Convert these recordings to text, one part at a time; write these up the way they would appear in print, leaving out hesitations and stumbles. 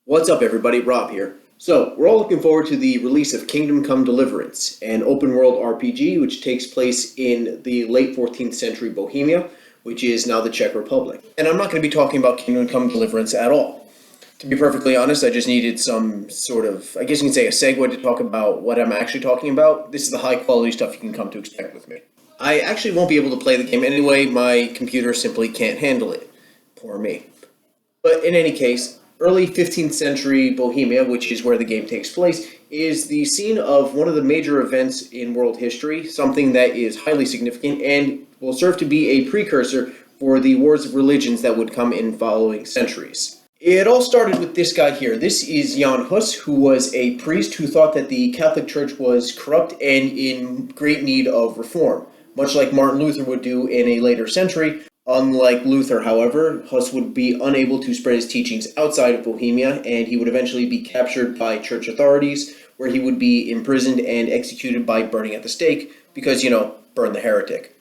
What's up, everybody? Rob here. So, we're all looking forward to the release of Kingdom Come Deliverance, an open world RPG which takes place in the late 14th century Bohemia, which is now the Czech Republic. And I'm not going to be talking about Kingdom Come Deliverance at all. To be perfectly honest, I just needed some sort of, I guess you can say, a segue to talk about what I'm actually talking about. This is the high quality stuff you can come to expect with me. I actually won't be able to play the game anyway. My computer simply can't handle it. Poor me. But in any case, early 15th century Bohemia, which is where the game takes place, is the scene of one of the major events in world history, something that is highly significant and will serve to be a precursor for the wars of religions that would come in following centuries. It all started with this guy here. This is Jan Hus, who was a priest who thought that the Catholic Church was corrupt and in great need of reform, much like Martin Luther would do in a later century. Unlike Luther, however, Huss would be unable to spread his teachings outside of Bohemia, and he would eventually be captured by church authorities, where he would be imprisoned and executed by burning at the stake, because, burn the heretic.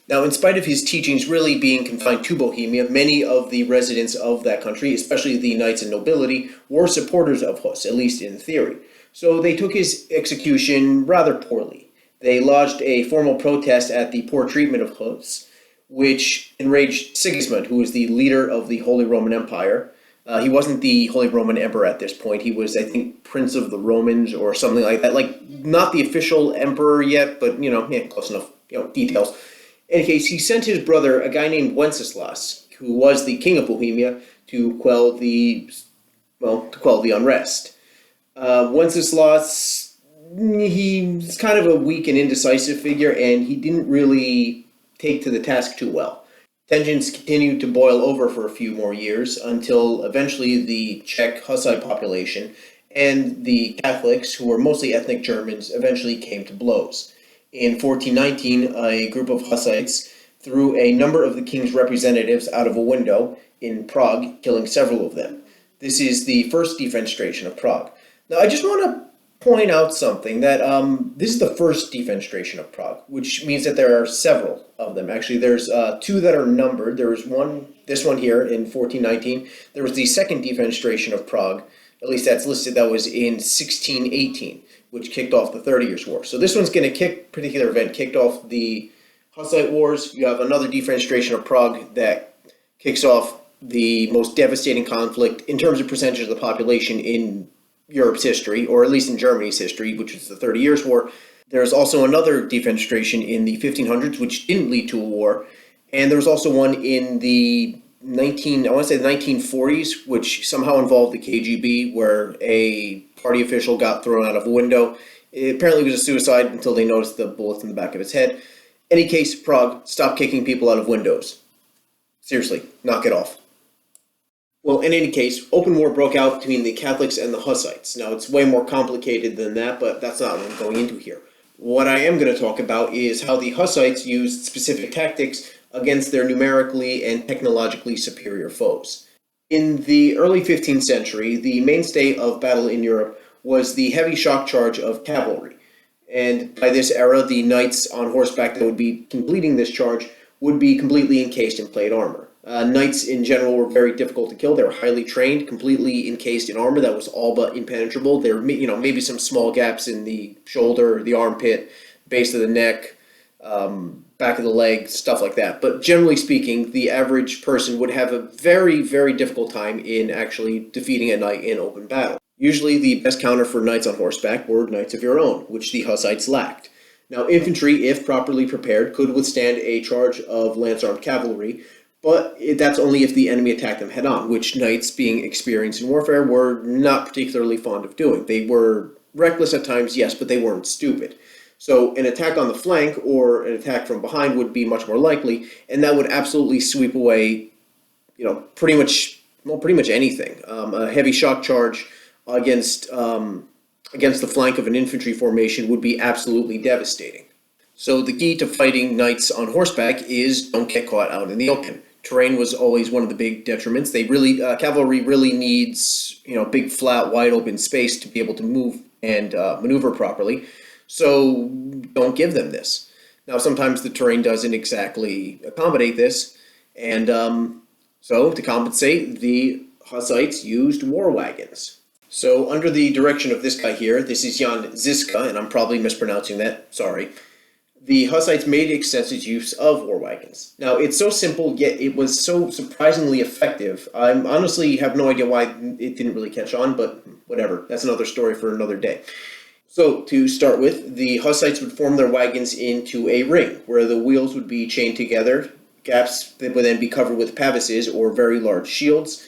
Now, in spite of his teachings really being confined to Bohemia, many of the residents of that country, especially the knights and nobility, were supporters of Huss, at least in theory. So they took his execution rather poorly. They lodged a formal protest at the poor treatment of Huss, which enraged Sigismund, who was the leader of the Holy Roman Empire. He wasn't the Holy Roman Emperor at this point. He was, I think, Prince of the Romans or something like that. Like, not the official emperor yet, but, close enough, details. In any case, he sent his brother, a guy named Wenceslas, who was the king of Bohemia, to quell the unrest. Wenceslas, he's kind of a weak and indecisive figure, and he didn't really take to the task too well. Tensions continued to boil over for a few more years until eventually the Czech Hussite population and the Catholics, who were mostly ethnic Germans, eventually came to blows. In 1419, a group of Hussites threw a number of the king's representatives out of a window in Prague, killing several of them. This is the first defenestration of Prague. Now, I just want to point out something, that this is the first defenestration of Prague, which means that there are several of them. Actually, there's two that are numbered. There was this one here in 1419. There was the second defenestration of Prague, at least that's listed, that was in 1618, which kicked off the 30 Years' War. So this one's going to particular event kicked off the Hussite Wars. You have another defenestration of Prague that kicks off the most devastating conflict in terms of percentage of the population in Europe's history, or at least in Germany's history, which is the 30 Years' War. There's also another defenestration in the 1500s, which didn't lead to a war, and there was also one in the 1940s, which somehow involved the KGB, where a party official got thrown out of a window. It apparently was a suicide until they noticed the bullets in the back of his head. Any case, Prague, stop kicking people out of windows. Seriously, knock it off. Well, in any case, open war broke out between the Catholics and the Hussites. Now, it's way more complicated than that, but that's not what I'm going into here. What I am going to talk about is how the Hussites used specific tactics against their numerically and technologically superior foes. In the early 15th century, the mainstay of battle in Europe was the heavy shock charge of cavalry. And by this era, the knights on horseback that would be completing this charge would be completely encased in plate armor. Knights in general were very difficult to kill. They were highly trained, completely encased in armor that was all but impenetrable. There were, maybe some small gaps in the shoulder, the armpit, base of the neck, back of the leg, stuff like that. But generally speaking, the average person would have a very, very difficult time in actually defeating a knight in open battle. Usually the best counter for knights on horseback were knights of your own, which the Hussites lacked. Now, infantry, if properly prepared, could withstand a charge of lance-armed cavalry, but that's only if the enemy attacked them head-on, which knights, being experienced in warfare, were not particularly fond of doing. They were reckless at times, yes, but they weren't stupid. So an attack on the flank or an attack from behind would be much more likely, and that would absolutely sweep away, pretty much anything. A heavy shock charge against the flank of an infantry formation would be absolutely devastating. So the key to fighting knights on horseback is don't get caught out in the open. Terrain was always one of the big detriments. Cavalry really needs, big, flat, wide open space to be able to move and maneuver properly. So don't give them this. Now, sometimes the terrain doesn't exactly accommodate this, and so to compensate, the Hussites used war wagons. So under the direction of this guy here, this is Jan Ziska, and I'm probably mispronouncing that, sorry. The Hussites made extensive use of war wagons. Now, it's so simple, yet it was so surprisingly effective. I honestly have no idea why it didn't really catch on, but whatever. That's another story for another day. So, to start with, the Hussites would form their wagons into a ring, where the wheels would be chained together, gaps that would then be covered with pavises or very large shields,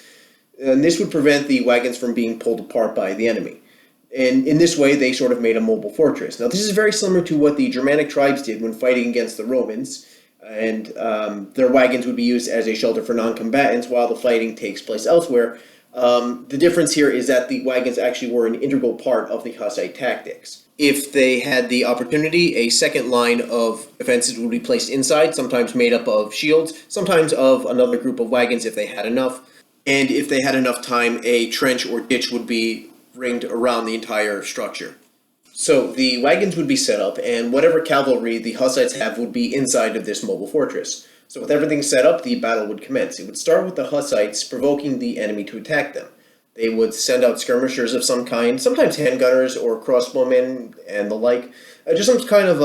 and this would prevent the wagons from being pulled apart by the enemy. And in this way, they sort of made a mobile fortress. Now, this is very similar to what the Germanic tribes did when fighting against the Romans, and their wagons would be used as a shelter for non-combatants while the fighting takes place elsewhere. The difference here is that the wagons actually were an integral part of the Hussite tactics. If they had the opportunity, a second line of defenses would be placed inside, sometimes made up of shields, sometimes of another group of wagons if they had enough. And if they had enough time, a trench or ditch would be ringed around the entire structure. So the wagons would be set up, and whatever cavalry the Hussites have would be inside of this mobile fortress. So with everything set up, the battle would commence. It would start with the Hussites provoking the enemy to attack them. They would send out skirmishers of some kind, sometimes handgunners or crossbowmen and the like, just some kind of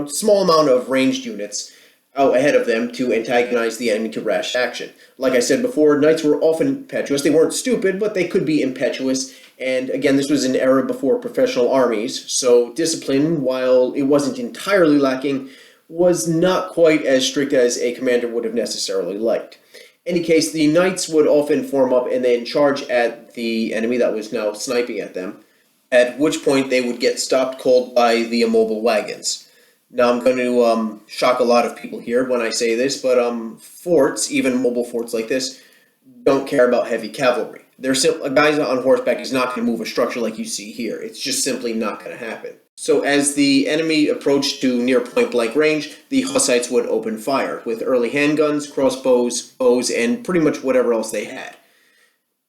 small amount of ranged units out ahead of them to antagonize the enemy to rash action. Like I said before, knights were often impetuous. They weren't stupid, but they could be impetuous. And again, this was an era before professional armies, so discipline, while it wasn't entirely lacking, was not quite as strict as a commander would have necessarily liked. In any case, the knights would often form up and then charge at the enemy that was now sniping at them, at which point they would get stopped cold by the immobile wagons. Now, I'm going to shock a lot of people here when I say this, but forts, even mobile forts like this, don't care about heavy cavalry. A guy on horseback is not going to move a structure like you see here. It's just simply not going to happen. So as the enemy approached to near point-blank range, the Hussites would open fire with early handguns, crossbows, bows, and pretty much whatever else they had.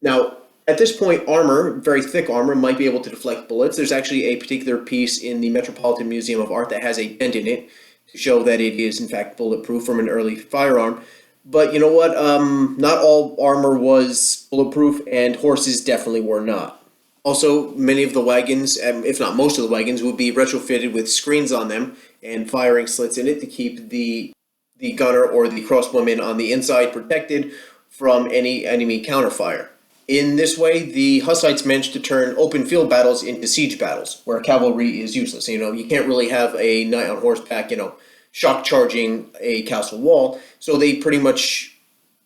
Now, at this point, armor, very thick armor, might be able to deflect bullets. There's actually a particular piece in the Metropolitan Museum of Art that has a dent in it to show that it is, in fact, bulletproof from an early firearm. But you know what? Not all armor was bulletproof, and horses definitely were not. Also, many of the wagons, if not most of the wagons, would be retrofitted with screens on them and firing slits in it to keep the gunner or the crossbowman on the inside protected from any enemy counterfire. In this way, the Hussites managed to turn open field battles into siege battles, where cavalry is useless. You can't really have a knight on horseback, shock charging a castle wall, so they pretty much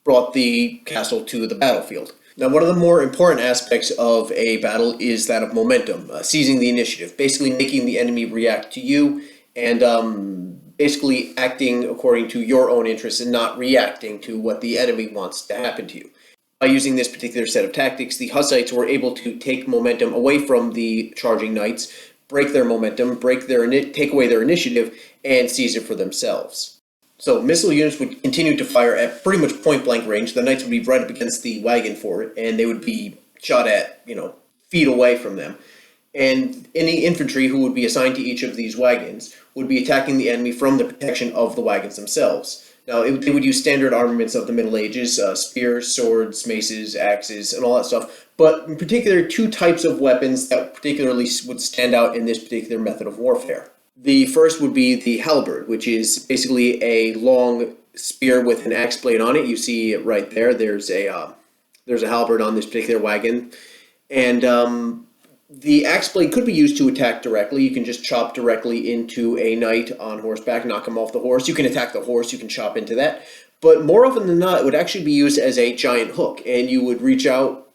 brought the castle to the battlefield. Now, one of the more important aspects of a battle is that of momentum, seizing the initiative, basically making the enemy react to you, and basically acting according to your own interests and not reacting to what the enemy wants to happen to you. By using this particular set of tactics, the Hussites were able to take momentum away from the charging knights, break their momentum, take away their initiative, and seize it for themselves. So missile units would continue to fire at pretty much point-blank range. The knights would be right up against the wagon for it, and they would be shot at, feet away from them. And any infantry who would be assigned to each of these wagons would be attacking the enemy from the protection of the wagons themselves. Now, they would use standard armaments of the Middle Ages, spears, swords, maces, axes, and all that stuff. But in particular, two types of weapons that particularly would stand out in this particular method of warfare. The first would be the halberd, which is basically a long spear with an axe blade on it. You see it right there. There's a halberd on this particular wagon. And the axe blade could be used to attack directly. You can just chop directly into a knight on horseback, knock him off the horse. You can attack the horse, you can chop into that. But more often than not, it would actually be used as a giant hook, and you would reach out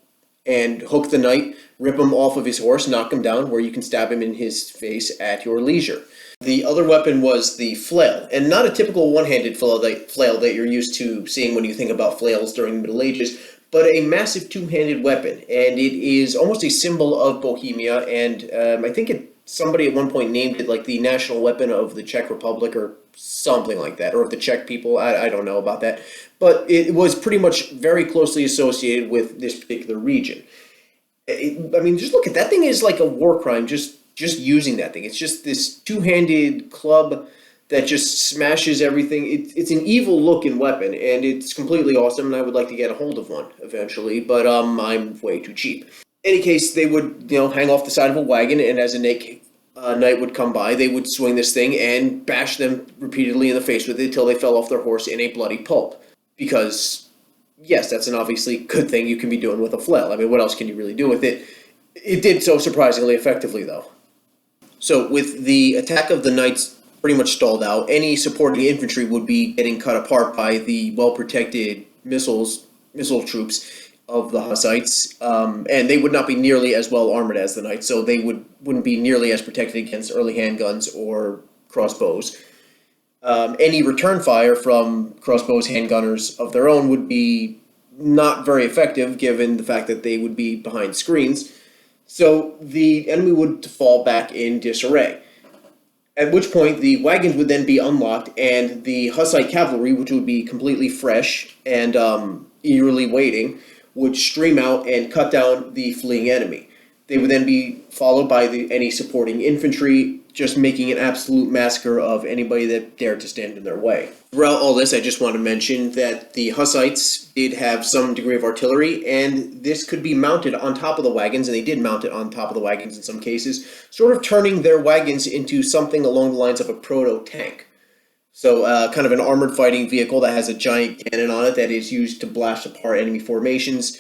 and hook the knight, rip him off of his horse, knock him down, where you can stab him in his face at your leisure. The other weapon was the flail, and not a typical one-handed flail that you're used to seeing when you think about flails during the Middle Ages, but a massive two-handed weapon, and it is almost a symbol of Bohemia, and I think somebody at one point named it like the national weapon of the Czech Republic or something like that, or of the Czech people. I don't know about that, but it was pretty much very closely associated with this particular region. Just look at that thing. Is like a war crime, just using that thing. It's just this two-handed club that just smashes everything. It's an evil looking weapon, and it's completely awesome, and I would like to get a hold of one eventually, but I'm way too cheap. In any case, they would, hang off the side of a wagon, and as a knight would come by, they would swing this thing and bash them repeatedly in the face with it till they fell off their horse in a bloody pulp. Because, yes, that's an obviously good thing you can be doing with a flail. I mean, what else can you really do with it? It did so surprisingly effectively, though. So, with the attack of the knights pretty much stalled out, any supporting infantry would be getting cut apart by the well-protected missile troops of the Hussites, and they would not be nearly as well armored as the knights, so they wouldn't be nearly as protected against early handguns or crossbows. Any return fire from crossbows, handgunners of their own would be not very effective, given the fact that they would be behind screens. So the enemy would fall back in disarray. At which point the wagons would then be unlocked, and the Hussite cavalry, which would be completely fresh and eagerly waiting, would stream out and cut down the fleeing enemy. They would then be followed by any supporting infantry, just making an absolute massacre of anybody that dared to stand in their way. Throughout all this, I just want to mention that the Hussites did have some degree of artillery, and this could be mounted on top of the wagons, and they did mount it on top of the wagons in some cases, sort of turning their wagons into something along the lines of a proto-tank. So kind of an armored fighting vehicle that has a giant cannon on it that is used to blast apart enemy formations.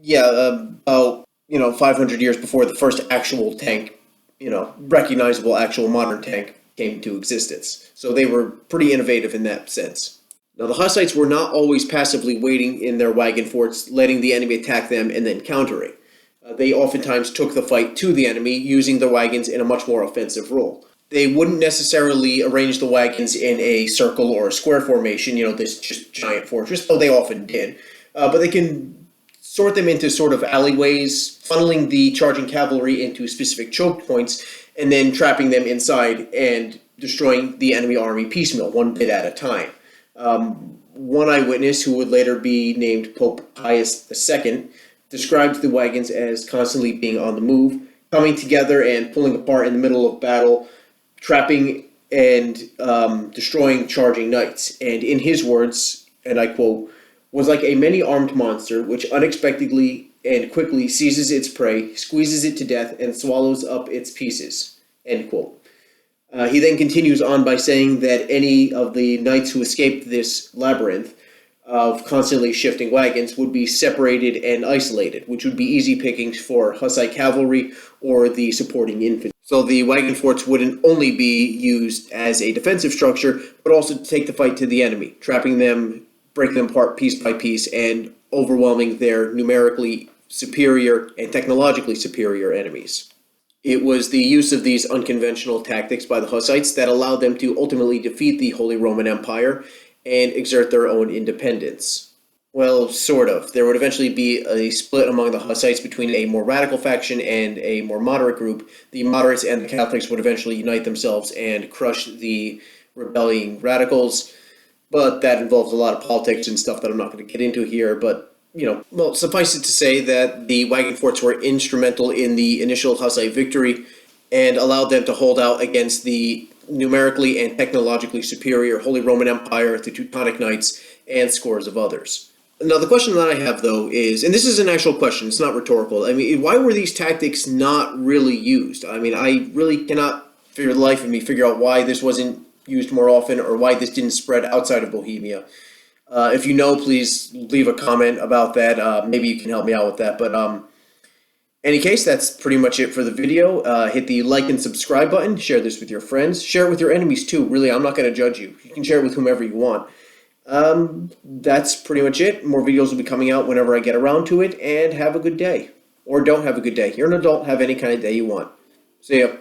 About 500 years before the first actual tank, recognizable actual modern tank came into existence. So they were pretty innovative in that sense. Now the Hussites were not always passively waiting in their wagon forts, letting the enemy attack them and then countering. They oftentimes took the fight to the enemy, using the wagons in a much more offensive role. They wouldn't necessarily arrange the wagons in a circle or a square formation, this just giant fortress, though they often did. But they can sort them into sort of alleyways, funneling the charging cavalry into specific choke points, and then trapping them inside and destroying the enemy army piecemeal, one bit at a time. One eyewitness, who would later be named Pope Pius II, described the wagons as constantly being on the move, coming together and pulling apart in the middle of battle, trapping and destroying charging knights. And in his words, and I quote, "was like a many-armed monster which unexpectedly and quickly seizes its prey, squeezes it to death, and swallows up its pieces." End quote. He then continues on by saying that any of the knights who escaped this labyrinth of constantly shifting wagons would be separated and isolated, which would be easy pickings for Hussite cavalry or the supporting infantry. So the wagon forts wouldn't only be used as a defensive structure, but also to take the fight to the enemy, trapping them, breaking them apart piece by piece, and overwhelming their numerically superior and technologically superior enemies. It was the use of these unconventional tactics by the Hussites that allowed them to ultimately defeat the Holy Roman Empire and exert their own independence. Well, sort of. There would eventually be a split among the Hussites between a more radical faction and a more moderate group. The moderates and the Catholics would eventually unite themselves and crush the rebelling radicals, but that involves a lot of politics and stuff that I'm not going to get into here. But suffice it to say that the wagon forts were instrumental in the initial Hussite victory and allowed them to hold out against the numerically and technologically superior Holy Roman Empire, the Teutonic Knights, and scores of others. Now, the question that I have, though, is, and this is an actual question, it's not rhetorical, I mean, why were these tactics not really used? I mean, I really cannot, for the life of me, figure out why this wasn't used more often or why this didn't spread outside of Bohemia. If you know, please leave a comment about that. Maybe you can help me out with that. But any case, that's pretty much it for the video. Hit the like and subscribe button. Share this with your friends. Share it with your enemies too. Really, I'm not going to judge you. You can share it with whomever you want. That's pretty much it. More videos will be coming out whenever I get around to it. And have a good day. Or don't have a good day. You're an adult. Have any kind of day you want. See ya.